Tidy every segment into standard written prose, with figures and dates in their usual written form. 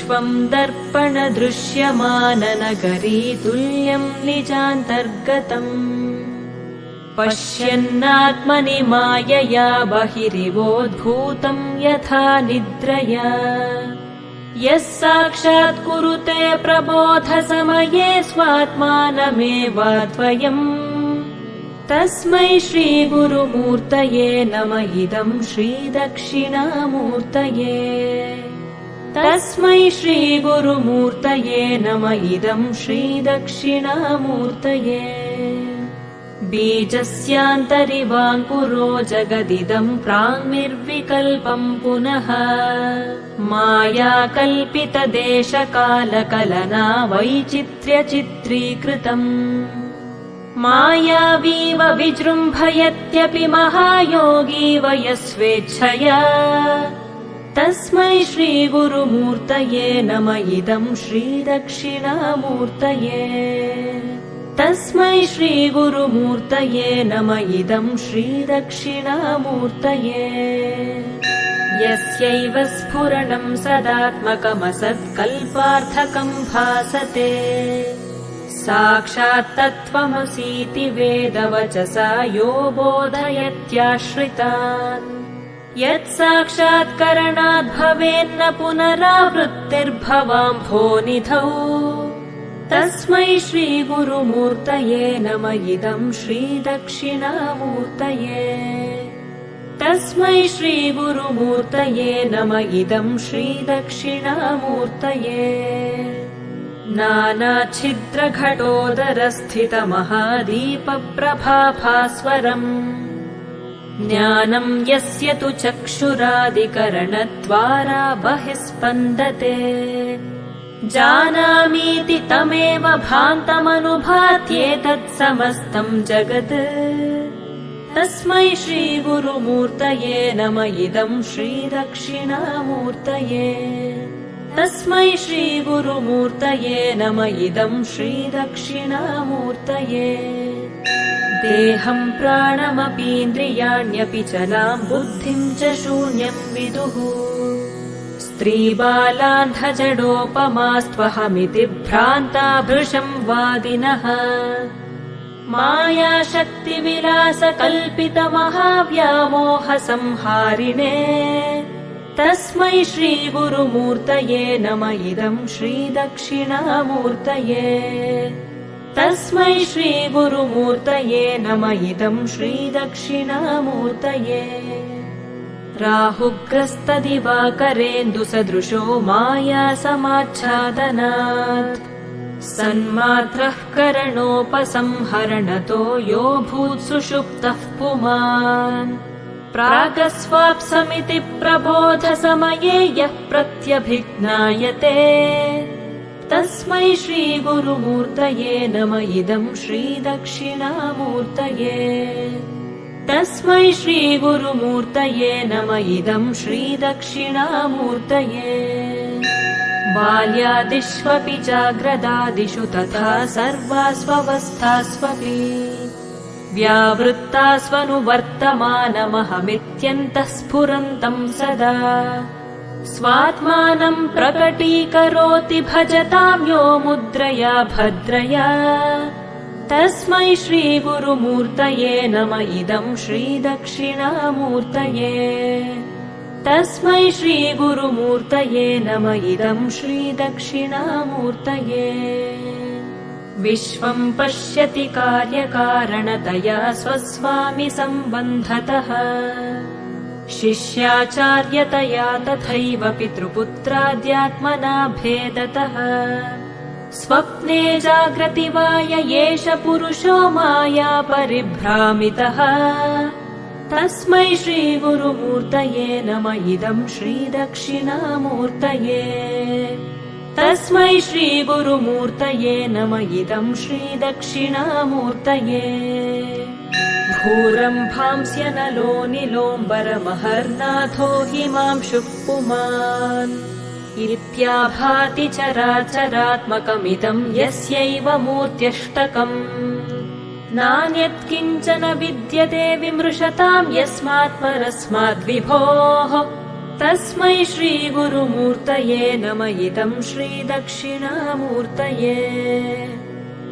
विश्वं दर्पणदृश्यमाननगरी तुल्यं निजान्तर्गतम् पश्यन्नात्मनि मायया बहिरिवोद्भूतं यथा निद्रया यः साक्षात् कुरुते प्रबोधसमये स्वात्मानमेवाद्वयम् तस्मै श्रीगुरुमूर्तये नमः इदं श्रीदक्षिणामूर्तये तस्मै श्रीगुरुमूर्तये नमः इदं श्रीदक्षिणामूर्तये बीजस्यान्तरिवाङ्कुरो जगदिदं प्राङ्निर्विकल्पं पुनः मायाकल्पितदेशकालकलना वैचित्र्यचित्रीकृतम् मायावीव विजृम्भयत्यपि महायोगीव यस्वेच्छया तस्मै श्रीगुरुमूर्तये नमः इदं श्रीदक्षिणामूर्तये तस्मै श्रीगुरुमूर्तये नमः इदं श्रीदक्षिणामूर्तये यस्यैव स्फुरणं सदात्मकमसत्कल्पार्थकं भासते साक्षात् तत्त्वमसीति वेदवचसा यो बोधयत्याश्रितान् यत् साक्षात्करणाद् भवेन्न पुनरावृत्तिर्भवाम्भोनिधौ तस्मै श्रीगुरुमूर्तये नमः इदं श्रीदक्षिणामूर्तये तस्मै श्रीगुरुमूर्तये नमः इदं श्रीदक्षिणामूर्तये नानाच्छिद्रघटोदरस्थितमहादीपप्रभाभास्वरम् ज्ञानं यस्य तु चक्षुरादिकरणद्वारा बहिःस्पन्दते जानामीति तमेव भान्तमनुभात्येतत् समस्तं जगत् तस्मै श्रीगुरुमूर्तये नमः इदं श्रीदक्षिणामूर्तये तस्मै श्रीगुरुमूर्तये नमः इदं श्रीदक्षिणामूर्तये देहं प्राणमपीन्द्रियाण्यपि चलां बुद्धिं च शून्यं विदुः स्त्रीबालान्धजडोपमास्त्वहमिति भ्रान्ता भृशं वादिनः मायाशक्तिविलासकल्पितमहाव्यामोहसंहारिणे तस्मै श्रीगुरुमूर्तये नमः इदं श्रीदक्षिणामूर्तये तस्मै श्रीगुरुमूर्तये नमः इदं श्रीदक्षिणामूर्तये राहुग्रस्तदिवाकरेन्दुसदृशो मायासमाच्छादनात् सन्मात्रः करणोपसंहरणतो यो भूत्सुषुप्तः पुमान् प्रागस्वाप्समिति प्रबोधसमये यः प्रत्यभिज्ञायते तस्मै श्रीगुरुमूर्तये नमः इदं श्रीदक्षिणामूर्तये तस्मै श्रीगुरुमूर्तये नमः इदं श्रीदक्षिणामूर्तये बाल्यादिष्वपि जाग्रदादिषु तथा सर्वास्वस्थास्वपि व्यावृत्तास्वनुवर्तमानमहमित्यन्तः स्फुरन्तं सदा स्वात्मानं प्रकटीकरोति भजतां यो मुद्रया भद्रया तस्मै श्रीगुरुमूर्तये नमः इदं श्रीदक्षिणामूर्तये तस्मै श्रीगुरुमूर्तये नमः इदं श्रीदक्षिणामूर्तये विश्वं पश्यति कार्यकारणतया स्वस्वामि सम्बन्धतः शिष्याचार्यतया तथैव पितृपुत्राद्यात्मना भेदतः स्वप्ने जाग्रति वा य एष पुरुषो माया परिभ्रामितः तस्मै श्रीगुरुमूर्तये नमः इदं श्रीदक्षिणामूर्तये तस्मै श्रीगुरुमूर्तये नमः इदं श्रीदक्षिणामूर्तये भूरम्भांस्यनलो निलोम्बरमहर्नाथो हिमांशुः पुमान् इत्याभाति चराचरात्मकमिदं यस्यैव मूर्त्यष्टकम् नान्यत्किञ्चन विद्यते विमृशतां यस्मात् परस्माद्विभोः तस्मै श्रीगुरुमूर्तये नम इदं श्रीदक्षिणामूर्तये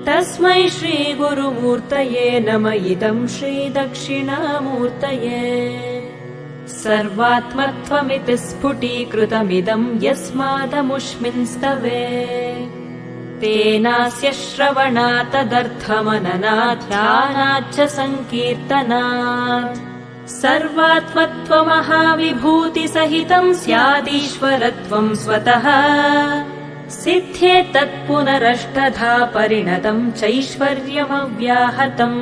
तस्मै श्रीगुरुमूर्तये नम इदं श्रीदक्षिणामूर्तये सर्वात्मत्वमिति स्फुटीकृतमिदं यस्मादमुष्मिंस्तवे तेनास्य श्रवणात् तदर्थमननात् ध्यानाच्च सङ्कीर्तनात् सर्वात्मत्वमहाविभूतिसहितं स्यादीश्वरत्वं स्वतः सिद्ध्येत् तत्पुनरष्टधा परिणतं चैश्वर्यमव्याहतम्